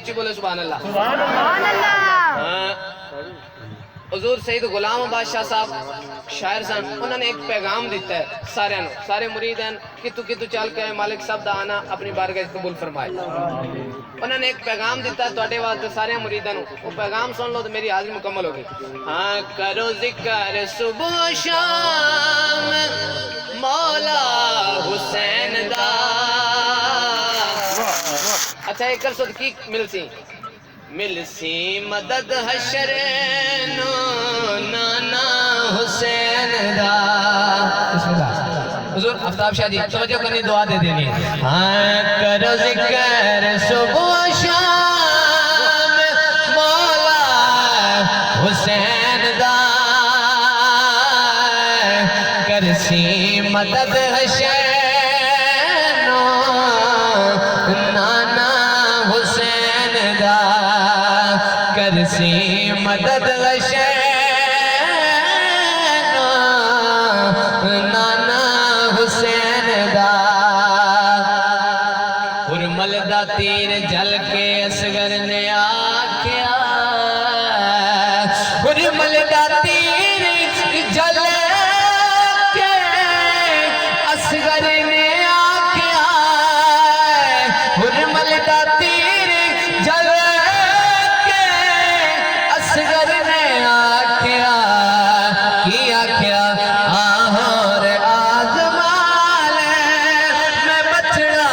اچھی بولے سبحان اللہ. سبحان اللہ. حضور سید غلام بادشاہ صاحب شاعر سن, انہوں نے ایک پیغام دیتا ہے سارے نو, سارے مرید ہیں کتو کتو چل کے مالک صاحب دا آنا اپنی بارگاہ قبول فرمائے. انہوں نے ایک پیغام دیتا ہے تواڈے واسطے سارے مریداں نو, وہ پیغام سن لو تو میری حاضری مکمل ہوگی. ہاں کرو ذکر صبح و شام مولا حسین دا. اچھا ایک کر سو کی ملسی ملسی مدد حشر نو نانا حسین دا. حضور آفتاب شاہ جی توجہ کرنی, دعا دے دینی. ہاں کرو ذکر صبح و شام مولا حسین دا, کرسی مدد حشر نو نانا حسین دا, کرسی مدد حشر نو نانا حسین دا. حرمل دا تیر جل کے اصغر نے آکھیا, حرمل دا تیر جل کے اصغر نے آکھیا, حرمل دا تیر جل کے اصغر نے آکھیا, کی آکھیا آہور آزمال میں بچڑا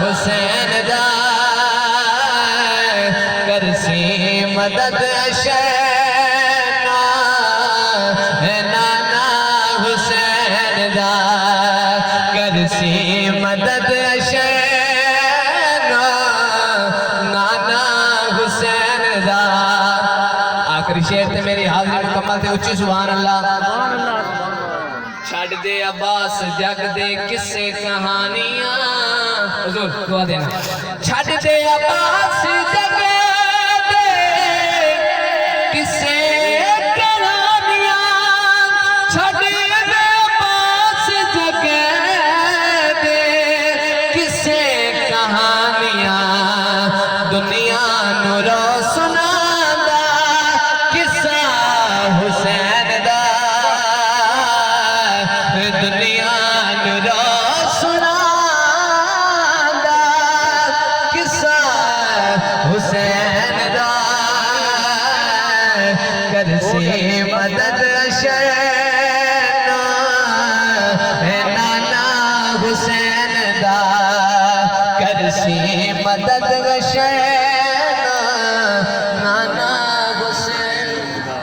حسین دا, کرسی مدد حشر نانا حسین دا, کرسی مدد حشر نانا حسین دا. آخری شعر تے میری حاضری مکمل تے اچھی سبحان اللہ. چھڑ دے عباس جگ دے کسے کہانیاں, حضور دعا دینا. چھڑ دے عباس جگ دے کسے کہانیاں, چھڑ دے عباس جگ دے کسے کہانیاں, دنیا نو رو سناندا قصہ حسین دا, دنیا نو رو سناندا قصہ حسین دا, کرسی مدد حشر نانا حسین دا, کرسی مدد حشر نانا حسین دا.